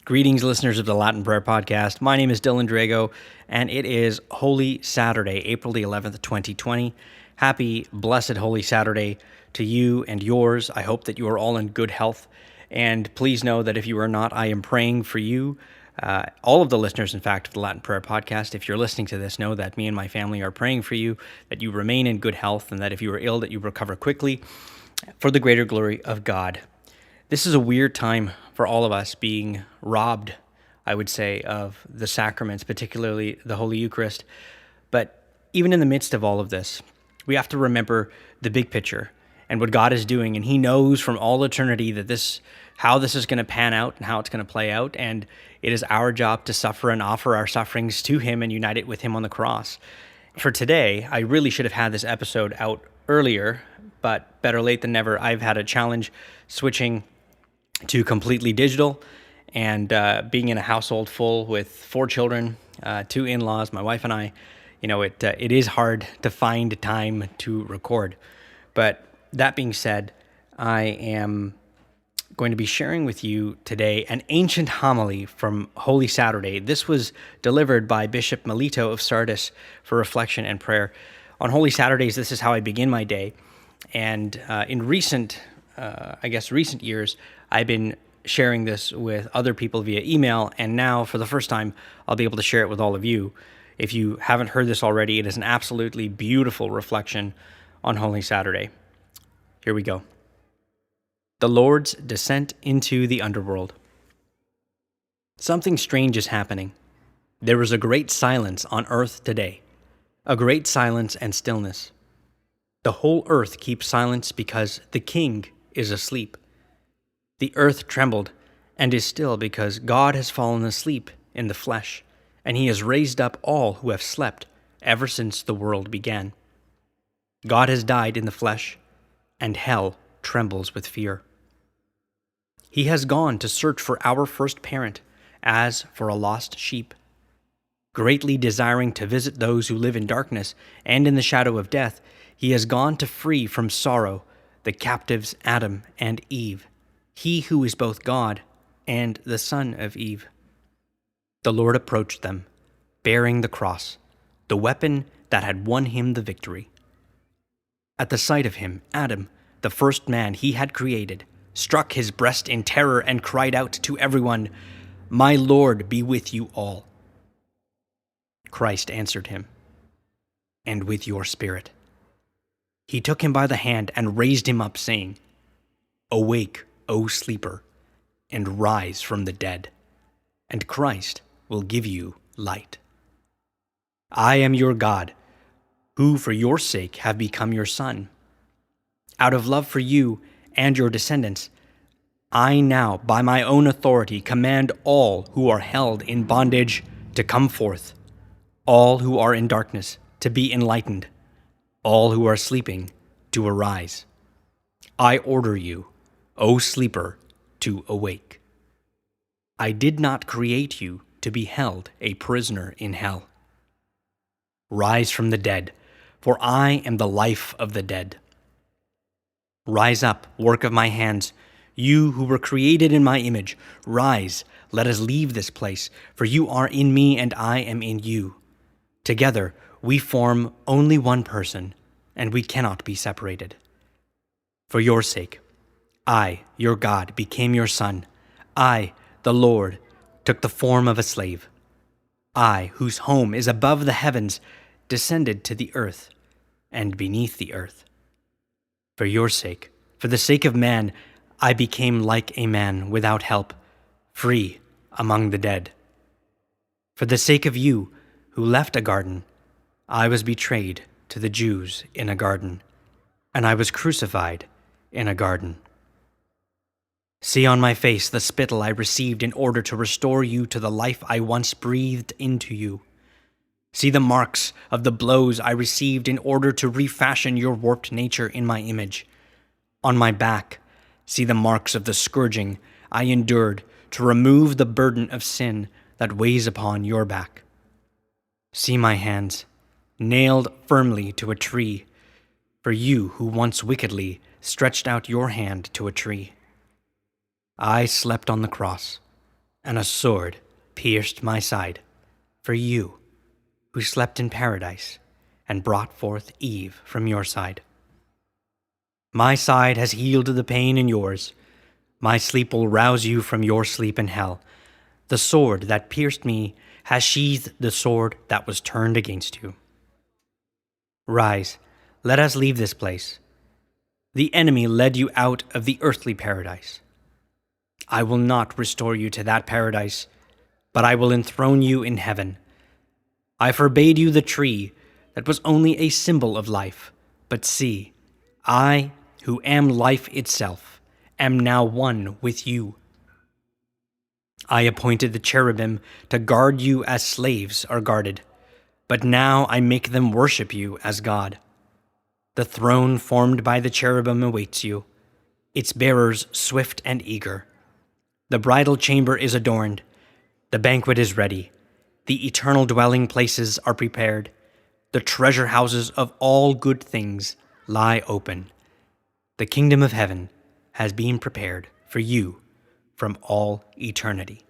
Greetings, listeners of the Latin Prayer Podcast. My name is Dylan Drago, and it is Holy Saturday, April the 11th, 2020. Happy, blessed Holy Saturday to you and yours. I hope that you are all in good health. And please know that if you are not, I am praying for you. All of the listeners, in fact, of the Latin Prayer Podcast, if you're listening to this, know that me and my family are praying for you, that you remain in good health, and that if you are ill, that you recover quickly for the greater glory of God. This is a weird time for all of us, being robbed, I would say, of the sacraments, particularly the Holy Eucharist. But even in the midst of all of this, we have to remember the big picture and what God is doing. And He knows from all eternity that how this is going to pan out and how it's going to play out. And it is our job to suffer and offer our sufferings to Him and unite it with Him on the cross. For today, I really should have had this episode out earlier, but better late than never. I've had a challenge switching to completely digital, and being in a household full with 4 children, 2 in-laws, my wife and I, it is hard to find time to record. But that being said, I am going to be sharing with you today an ancient homily from Holy Saturday. This was delivered by Bishop Melito of Sardis for reflection and prayer. On Holy Saturdays, this is how I begin my day. And in recent years, I've been sharing this with other people via email, and now for the first time, I'll be able to share it with all of you. If you haven't heard this already, it is an absolutely beautiful reflection on Holy Saturday. Here we go. The Lord's descent into the underworld. Something strange is happening. There is a great silence on earth today, a great silence and stillness. The whole earth keeps silence because the King is asleep. The earth trembled and is still because God has fallen asleep in the flesh, and He has raised up all who have slept ever since the world began. God has died in the flesh, and hell trembles with fear. He has gone to search for our first parent, as for a lost sheep. Greatly desiring to visit those who live in darkness and in the shadow of death, He has gone to free from sorrow the captives Adam and Eve, He who is both God and the son of Eve. The Lord approached them, bearing the cross, the weapon that had won Him the victory. At the sight of Him, Adam, the first man He had created, struck his breast in terror and cried out to everyone, "My Lord be with you all." Christ answered him, "And with your spirit." He took him by the hand and raised him up, saying, "Awake, O sleeper, and rise from the dead, and Christ will give you light. I am your God, who for your sake have become your Son. Out of love for you and your descendants, I now, by my own authority, command all who are held in bondage to come forth, all who are in darkness to be enlightened, all who are sleeping to arise. I order you, O sleeper, to awake. I did not create you to be held a prisoner in hell. Rise from the dead, for I am the life of the dead. Rise up, work of my hands, you who were created in my image. Rise, let us leave this place, for you are in me and I am in you. Together we form only one person, and we cannot be separated. For your sake, I, your God, became your son. I, the Lord, took the form of a slave. I, whose home is above the heavens, descended to the earth and beneath the earth. For your sake, for the sake of man, I became like a man without help, free among the dead. For the sake of you, who left a garden, I was betrayed to the Jews in a garden, and I was crucified in a garden. See on my face the spittle I received in order to restore you to the life I once breathed into you. See the marks of the blows I received in order to refashion your warped nature in my image. On my back, see the marks of the scourging I endured to remove the burden of sin that weighs upon your back. See my hands, nailed firmly to a tree, for you who once wickedly stretched out your hand to a tree. I slept on the cross, And a sword pierced my side, for you, who slept in paradise, and brought forth Eve from your side. My side has healed the pain in yours. My sleep will rouse you from your sleep in hell. The sword that pierced me has sheathed the sword that was turned against you. Rise, let us leave this place. The enemy led you out of the earthly paradise. I will not restore you to that paradise, but I will enthrone you in heaven. I forbade you the tree that was only a symbol of life, but see, I, who am life itself, am now one with you. I appointed the cherubim to guard you as slaves are guarded, but now I make them worship you as God. The throne formed by the cherubim awaits you, its bearers swift and eager. The bridal chamber is adorned, the banquet is ready, the eternal dwelling places are prepared, the treasure houses of all good things lie open. The kingdom of heaven has been prepared for you from all eternity.